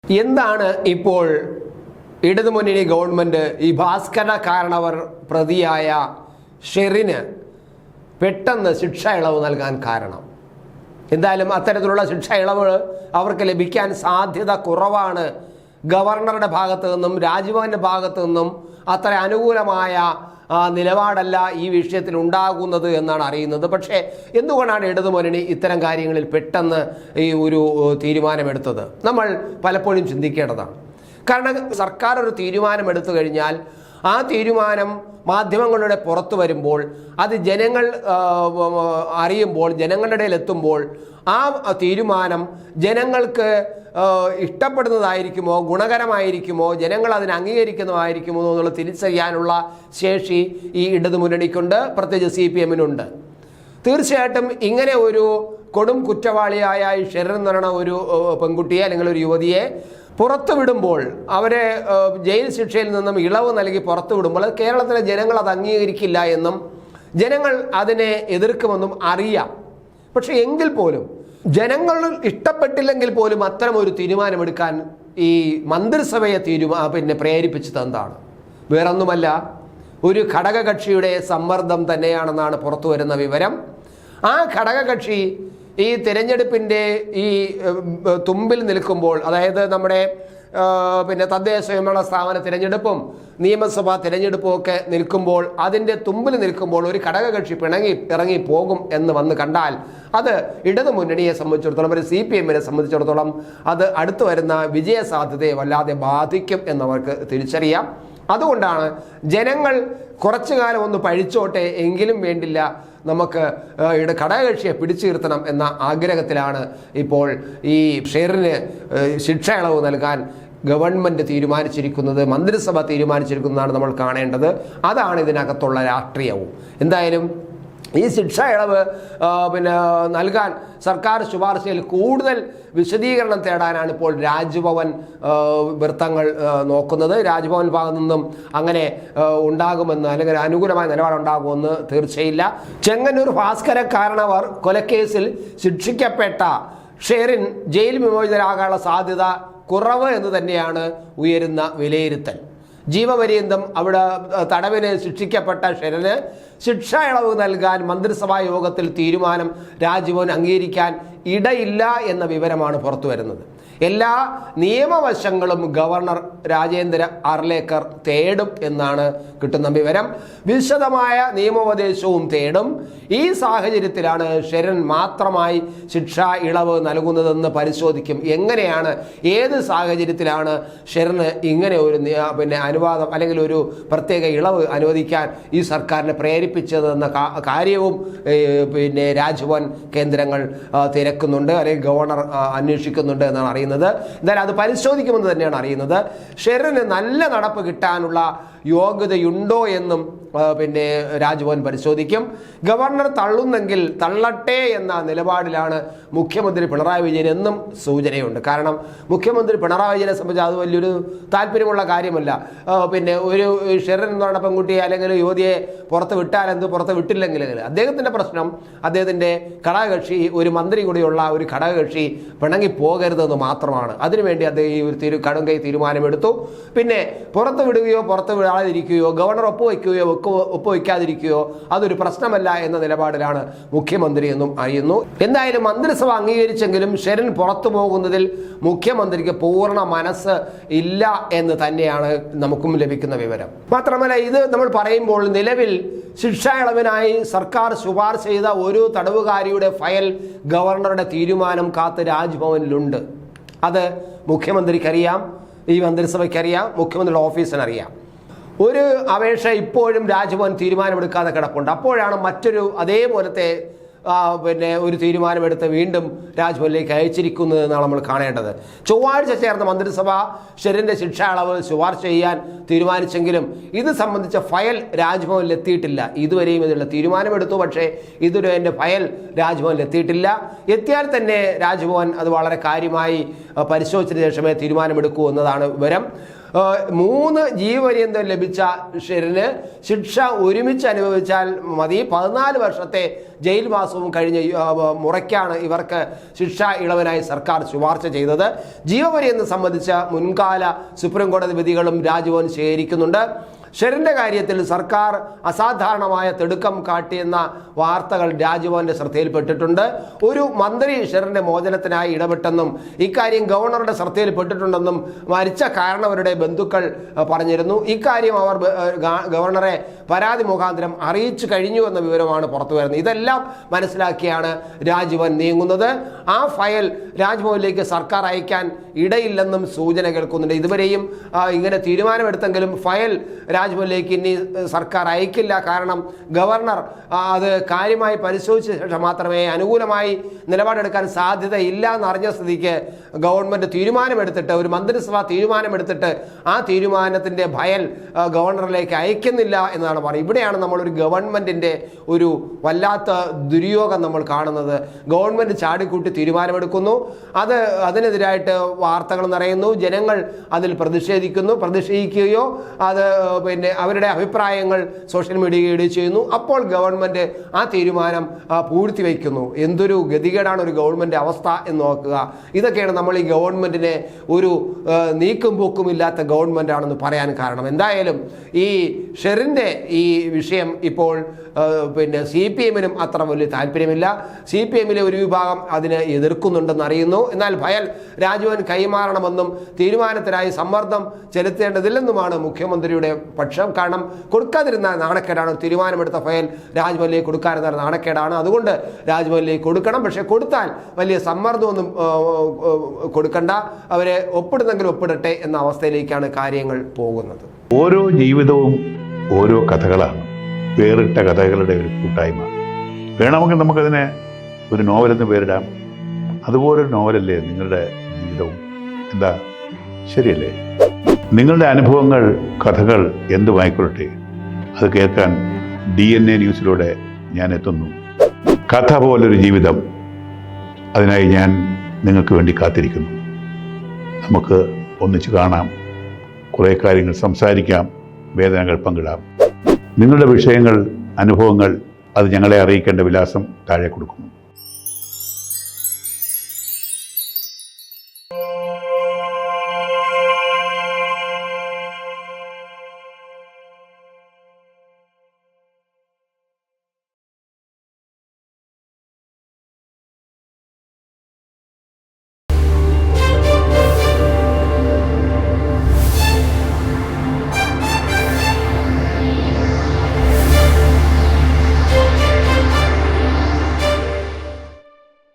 എന്താണ് ഇപ്പോൾ ഇടതുമുന്നണി ഗവൺമെൻറ് ഈ ഭാസ്കര കാരണവർ പ്രതിയായ ഷെറിന് പെട്ടെന്ന് ശിക്ഷ ഇളവ് നൽകാൻ കാരണം? എന്തായാലും അത്തരത്തിലുള്ള ശിക്ഷ ഇളവ് അവർക്ക് ലഭിക്കാൻ സാധ്യത കുറവാണ്. ഗവർണറുടെ ഭാഗത്തു നിന്നും രാജ്ഭവൻ്റെ ഭാഗത്തു നിന്നും അത്ര അനുകൂലമായ നിലപാടല്ല ഈ വിഷയത്തിൽ ഉണ്ടാകുന്നത് എന്നാണ് അറിയുന്നത്. പക്ഷേ എന്തുകൊണ്ടാണ് ഇടതുമുന്നണി ഇത്തരം കാര്യങ്ങളിൽ പെട്ടെന്ന് ഈ ഒരു തീരുമാനമെടുത്തത്? നമ്മൾ പലപ്പോഴും ചിന്തിക്കേണ്ടതാണ്. കാരണം സർക്കാർ ഒരു തീരുമാനമെടുത്തു കഴിഞ്ഞാൽ ആ തീരുമാനം മാധ്യമങ്ങളുടെ പുറത്തു വരുമ്പോൾ, അത് ജനങ്ങൾ അറിയുമ്പോൾ, ജനങ്ങളുടെ ഇടയിൽ എത്തുമ്പോൾ ആ തീരുമാനം ജനങ്ങൾക്ക് ഇഷ്ടപ്പെടുന്നതായിരിക്കുമോ, ഗുണകരമായിരിക്കുമോ, ജനങ്ങൾ അതിനെ അംഗീകരിക്കുന്നതായിരിക്കുമോ എന്നുള്ള തിരിച്ചറിയാനുള്ള ശേഷി ഈ ഇടതുമുന്നണിക്കുണ്ട്, പ്രത്യേകിച്ച് CPM-നുണ്ട്. തീർച്ചയായിട്ടും ഇങ്ങനെ ഒരു കൊടും കുറ്റവാളിയായ ഈ ഷെറിൻ എന്ന് പറയുന്ന ഒരു പെൺകുട്ടിയെ അല്ലെങ്കിൽ ഒരു യുവതിയെ പുറത്തു വിടുമ്പോൾ, അവരെ ജയിൽ ശിക്ഷയിൽ നിന്നും ഇളവ് നൽകി പുറത്തു വിടുമ്പോൾ കേരളത്തിലെ ജനങ്ങൾ അത് അംഗീകരിക്കില്ല എന്നും ജനങ്ങൾ അതിനെ എതിർക്കുമെന്നും അറിയാം. പക്ഷെ എങ്കിൽ പോലും ജനങ്ങൾ ഇഷ്ടപ്പെട്ടില്ലെങ്കിൽ പോലും അത്തരം ഒരു തീരുമാനമെടുക്കാൻ ഈ മന്ത്രിസഭയെ പ്രേരിപ്പിച്ചത് എന്താണ്? വേറൊന്നുമല്ല, ഒരു ഘടകകക്ഷിയുടെ സമ്മർദ്ദം തന്നെയാണെന്നാണ് പുറത്തു വരുന്ന വിവരം. ആ ഘടകകക്ഷി ഈ തിരഞ്ഞെടുപ്പിൻ്റെ ഈ തുമ്പിൽ നിൽക്കുമ്പോൾ, അതായത് നമ്മുടെ തദ്ദേശ സ്വയംഭരണ സ്ഥാപന തിരഞ്ഞെടുപ്പും നിയമസഭാ തിരഞ്ഞെടുപ്പും ഒക്കെ നിൽക്കുമ്പോൾ, അതിൻ്റെ തുമ്പിൽ നിൽക്കുമ്പോൾ ഒരു ഘടകകക്ഷി ഇറങ്ങി പോകും എന്ന് വന്ന് കണ്ടാൽ അത് ഇടതുമുന്നണിയെ സംബന്ധിച്ചിടത്തോളം, ഒരു CPM-നെ സംബന്ധിച്ചിടത്തോളം അത് അടുത്തു വരുന്ന വിജയ സാധ്യതയെ വല്ലാതെ ബാധിക്കും എന്നവർക്ക് തിരിച്ചറിയാം. അതുകൊണ്ടാണ് ജനങ്ങൾ കുറച്ചു കാലം ഒന്ന് പഴിച്ചോട്ടെ, എങ്കിലും വേണ്ടില്ല, നമുക്ക് ഘടകകക്ഷിയെ പിടിച്ചു നിർത്തണം എന്ന ആഗ്രഹത്തിലാണ് ഇപ്പോൾ ഈ ഷെറിന് ശിക്ഷ ഇളവ് നൽകാൻ ഗവൺമെൻറ് തീരുമാനിച്ചിരിക്കുന്നത്, മന്ത്രിസഭ തീരുമാനിച്ചിരിക്കുന്നതാണ് നമ്മൾ കാണേണ്ടത്. അതാണ് ഇതിനകത്തുള്ള രാഷ്ട്രീയവും. എന്തായാലും ഈ ശിക്ഷ ഇളവ് നൽകാൻ സർക്കാർ ശുപാർശയിൽ കൂടുതൽ വിശദീകരണം തേടാനാണ് ഇപ്പോൾ രാജ്ഭവൻ വൃത്തങ്ങൾ നോക്കുന്നത്. രാജ്ഭവൻ ഭാഗത്തു നിന്നും അങ്ങനെ ഉണ്ടാകുമെന്ന്, അല്ലെങ്കിൽ അനുകൂലമായ നിലപാടുണ്ടാകുമെന്ന് തീർച്ചയില്ല. ചെങ്ങന്നൂർ ഭാസ്കര കാരണവർ കൊലക്കേസിൽ ശിക്ഷിക്കപ്പെട്ട ഷെറിൻ ജയിൽ വിമോചിതരാകാനുള്ള സാധ്യത കുറവ് എന്ന് തന്നെയാണ് ഉയരുന്ന വിലയിരുത്തൽ. ജീവപര്യന്തം അവിടെ തടവിന് ശിക്ഷിക്കപ്പെട്ട ഷെറിന് ശിക്ഷ ഇളവ് നൽകാൻ മന്ത്രിസഭാ യോഗത്തിൽ തീരുമാനം രാജ്ഭവൻ അംഗീകരിക്കാൻ ഇടയില്ല എന്ന വിവരമാണ് പുറത്തു വരുന്നത്. എല്ലാ നിയമവശങ്ങളും ഗവർണർ രാജേന്ദ്ര അർലേക്കർ തേടും എന്നാണ് കിട്ടുന്ന വിവരം. വിശദമായ നിയമോപദേശവും തേടും. ഈ സാഹചര്യത്തിലാണ് ഷെറിൻ മാത്രമായി ശിക്ഷാ ഇളവ് നൽകുന്നതെന്ന് പരിശോധിക്കും. എങ്ങനെയാണ്, ഏത് സാഹചര്യത്തിലാണ് ഷെറിന് ഇങ്ങനെ ഒരു അനുവാദം അല്ലെങ്കിൽ ഒരു പ്രത്യേക ഇളവ് അനുവദിക്കാൻ ഈ സർക്കാരിനെ പ്രേരിപ്പിച്ചതെന്ന കാര്യവും രാജ്ഭവൻ കേന്ദ്രങ്ങൾ തിരക്കുന്നുണ്ട്, അല്ലെങ്കിൽ ഗവർണർ അന്വേഷിക്കുന്നുണ്ട് എന്നാണ് അറിയുന്നത്. എന്തായാലും അത് പരിശോധിക്കുമെന്ന് തന്നെയാണ് അറിയുന്നത്. ഷെറിന് നല്ല നടപ്പ് കിട്ടാനുള്ള യോഗ്യതയുണ്ടോ എന്നും രാജ്ഭവൻ പരിശോധിക്കും. ഗവർണർ തള്ളുന്നെങ്കിൽ തള്ളട്ടെ എന്ന നിലപാടിലാണ് മുഖ്യമന്ത്രി പിണറായി വിജയൻ എന്നും സൂചനയുണ്ട്. കാരണം മുഖ്യമന്ത്രി പിണറായി വിജയനെ സംബന്ധിച്ച് അത് വലിയൊരു താല്പര്യമുള്ള കാര്യമല്ല. ഒരു ഷെറിൻ എന്ന് പറയുന്ന പെൺകുട്ടിയെ അല്ലെങ്കിൽ യുവതിയെ പുറത്ത് വിട്ടാൽ എന്ത്, പുറത്ത് വിട്ടില്ലെങ്കിൽ അദ്ദേഹത്തിൻ്റെ പ്രശ്നം, അദ്ദേഹത്തിൻ്റെ ഘടകകക്ഷി, ഒരു മന്ത്രി കൂടിയുള്ള ഒരു ഘടകകക്ഷി പിണങ്ങി പോകരുതെന്ന് മാത്രമാണ്. അതിനുവേണ്ടി അദ്ദേഹം ഈ ഒരു കടുങ്കൈ തീരുമാനമെടുത്തു. പുറത്ത് വിടുകയോ പുറത്ത് വിടാതിരിക്കുകയോ ഗവർണർ ഒപ്പുവയ്ക്കാതിരിക്കുകയോ അതൊരു പ്രശ്നമല്ല എന്ന നിലപാടിലാണ് മുഖ്യമന്ത്രി എന്നും അറിയുന്നു. എന്തായാലും മന്ത്രിസഭ അംഗീകരിച്ചെങ്കിലും ഷെറിൻ പുറത്തു പോകുന്നതിൽ മുഖ്യമന്ത്രിക്ക് പൂർണ്ണ മനസ്സ് ഇല്ല എന്ന് തന്നെയാണ് നമുക്കും ലഭിക്കുന്ന വിവരം. മാത്രമല്ല, ഇത് നമ്മൾ പറയുമ്പോൾ നിലവിൽ ശിക്ഷാ ഇളവിനായി സർക്കാർ ശുപാർശ ചെയ്ത ഒരു തടവുകാരിയുടെ ഫയൽ ഗവർണറുടെ തീരുമാനം കാത്ത് രാജ്ഭവനിലുണ്ട്. അത് മുഖ്യമന്ത്രിക്കറിയാം, ഈ മന്ത്രിസഭയ്ക്കറിയാം, മുഖ്യമന്ത്രിയുടെ ഓഫീസിനറിയാം. ഒരു അപേക്ഷ ഇപ്പോഴും രാജ്ഭവൻ തീരുമാനമെടുക്കാതെ കിടപ്പുണ്ട്. അപ്പോഴാണ് മറ്റൊരു അതേപോലത്തെ ഒരു തീരുമാനമെടുത്ത് വീണ്ടും രാജ്ഭവനിലേക്ക് അയച്ചിരിക്കുന്നതെന്നാണ് നമ്മൾ കാണേണ്ടത്. ചൊവ്വാഴ്ച ചേർന്ന മന്ത്രിസഭ ഷെറിൻ്റെ ശിക്ഷാ ഇളവ് ശുപാർശ ചെയ്യാൻ തീരുമാനിച്ചെങ്കിലും ഇത് സംബന്ധിച്ച ഫയൽ രാജ്ഭവനിൽ എത്തിയിട്ടില്ല. ഇതുവരെയും ഇതിനുള്ള തീരുമാനമെടുത്തു, പക്ഷേ ഇതുവരെ എൻ്റെ ഫയൽ രാജ്ഭവനിൽ എത്തിയിട്ടില്ല. എത്തിയാൽ തന്നെ രാജ്ഭവൻ അത് വളരെ കാര്യമായി പരിശോധിച്ച ശേഷമേ തീരുമാനമെടുക്കൂ എന്നതാണ് വിവരം. 3 ജീവപര്യന്തം ലഭിച്ച ഷെറിന് ശിക്ഷ ഒരുമിച്ച് അനുഭവിച്ചാൽ മതി. 14 വർഷത്തെ ജയിൽവാസവും കഴിഞ്ഞ് മുറയ്ക്കാണ് ഇവർക്ക് ശിക്ഷാ ഇളവിനായി സർക്കാർ ശുപാർശ ചെയ്തത്. ജീവപര്യന്തം സംബന്ധിച്ച മുൻകാല സുപ്രീം കോടതി വിധികളും രാജ്ഭവൻ ശേഖരിക്കുന്നുണ്ട്. ഷെറിൻ്റെ കാര്യത്തിൽ സർക്കാർ അസാധാരണമായ തിടുക്കം കാട്ടിയെന്ന വാർത്തകൾ രാജ്ഭവന്റെ ശ്രദ്ധയിൽപ്പെട്ടിട്ടുണ്ട്. ഒരു മന്ത്രി ഷെറിൻ്റെ മോചനത്തിനായി ഇടപെട്ടെന്നും ഇക്കാര്യം ഗവർണറുടെ ശ്രദ്ധയിൽപ്പെട്ടിട്ടുണ്ടെന്നും മരിച്ച കാരണവരുടെ ബന്ധുക്കൾ പറഞ്ഞിരുന്നു. ഇക്കാര്യം അവർ ഗവർണറെ പരാതി മുഖാന്തരം അറിയിച്ചു കഴിഞ്ഞു എന്ന വിവരമാണ് പുറത്തു വരുന്നത്. ഇതെല്ലാം മനസ്സിലാക്കിയാണ് രാജ്ഭവൻ നീങ്ങുന്നത്. ആ ഫയൽ രാജ്ഭവനിലേക്ക് സർക്കാർ അയക്കാൻ ഇടയില്ലെന്നും സൂചന കേൾക്കുന്നുണ്ട്. ഇതുവരെയും ഇങ്ങനെ തീരുമാനമെടുത്തെങ്കിലും ഫയൽ രാജ്ഭവനിലേക്ക് ഇനി സർക്കാർ അയക്കില്ല. കാരണം ഗവർണർ അത് കാര്യമായി പരിശോധിച്ച ശേഷം മാത്രമേ അനുകൂലമായി നിലപാടെടുക്കാൻ സാധ്യതയില്ല എന്നറിഞ്ഞ സ്ഥിതിക്ക് ഗവൺമെൻറ് തീരുമാനമെടുത്തിട്ട്, ഒരു മന്ത്രിസഭ തീരുമാനമെടുത്തിട്ട് ആ തീരുമാനത്തിൻ്റെ ഫയൽ ഗവർണറിലേക്ക് അയക്കുന്നില്ല എന്നാണ് പറയുന്നത്. ഇവിടെയാണ് നമ്മളൊരു ഗവൺമെൻറ്റിൻ്റെ ഒരു വല്ലാത്ത ദുര്യോഗം നമ്മൾ കാണുന്നത്. ഗവൺമെൻറ് ചാടിക്കൂട്ടി തീരുമാനമെടുക്കുന്നു, അതിനെതിരായിട്ട് വാർത്തകൾ നിറയുന്നു, ജനങ്ങൾ അതിൽ പ്രതിഷേധിക്കുകയോ അത് അവരുടെ അഭിപ്രായങ്ങൾ സോഷ്യൽ മീഡിയയിൽ ചെയ്യുന്നു. അപ്പോൾ ഗവൺമെൻറ് ആ തീരുമാനം പൂഴ്ത്തിവെക്കുന്നു. എന്തൊരു ഗതികേടാണ് ഒരു ഗവൺമെൻറ് അവസ്ഥ എന്ന് നോക്കുക. ഇതൊക്കെയാണ് നമ്മൾ ഈ ഗവൺമെൻറ്റിനെ ഒരു നീക്കും പോക്കും ഇല്ലാത്ത ഗവൺമെൻറ് ആണെന്ന് പറയാൻ കാരണം. എന്തായാലും ഈ ഷെറിൻ്റെ ഈ വിഷയം ഇപ്പോൾ CPM-നും അത്ര വലിയ താല്പര്യമില്ല. CPM-ലെ ഒരു വിഭാഗം അതിനെ എതിർക്കുന്നുണ്ടെന്ന് അറിയുന്നു. എന്നാൽ ഫയൽ രാജ്ഭവൻ കൈമാറണമെന്നും തീരുമാനത്തിനായി സമ്മർദ്ദം ചെലുത്തേണ്ടതില്ലെന്നുമാണ് മുഖ്യമന്ത്രിയുടെ പക്ഷം. കാരണം കൊടുക്കാതിരുന്ന നാണക്കേടാണ്. തീരുമാനമെടുത്ത ഫയൽ രാജ്ഭവനിലേക്ക് കൊടുക്കാതിരുന്ന നാണക്കേടാണ്. അതുകൊണ്ട് രാജ്ഭവനിലേക്ക് കൊടുക്കണം. പക്ഷേ കൊടുത്താൽ വലിയ സമ്മർദ്ദമൊന്നും കൊടുക്കണ്ട, അവരെ ഒപ്പിടുന്നെങ്കിൽ ഒപ്പിടട്ടെ എന്ന അവസ്ഥയിലേക്കാണ് കാര്യങ്ങൾ പോകുന്നത്. ഓരോ ജീവിതവും ഓരോ കഥകളാണ്, വേറിട്ട കഥകളുടെ ഒരു കൂട്ടായ്മ. വേണമെങ്കിൽ നമുക്കതിനെ ഒരു നോവലെന്ന് പേരിടാം. അതുപോലൊരു നോവലല്ലേ നിങ്ങളുടെ ജീവിതവും? എന്താ, ശരിയല്ലേ? നിങ്ങളുടെ അനുഭവങ്ങൾ, കഥകൾ എന്തുമായിക്കൊള്ളട്ടെ, അത് കേൾക്കാൻ DNA ന്യൂസിലൂടെ ഞാൻ എത്തുന്നു. കഥ പോലൊരു ജീവിതം, അതിനായി ഞാൻ നിങ്ങൾക്ക് വേണ്ടി കാത്തിരിക്കുന്നു. നമുക്ക് ഒന്നിച്ച് കാണാം, കുറേ കാര്യങ്ങൾ സംസാരിക്കാം, വേദനകൾ പങ്കിടാം. നിങ്ങളുടെ വിഷയങ്ങൾ, അനുഭവങ്ങൾ അത് ഞങ്ങളെ അറിയിക്കേണ്ട വിലാസം താഴെ കൊടുക്കുന്നു.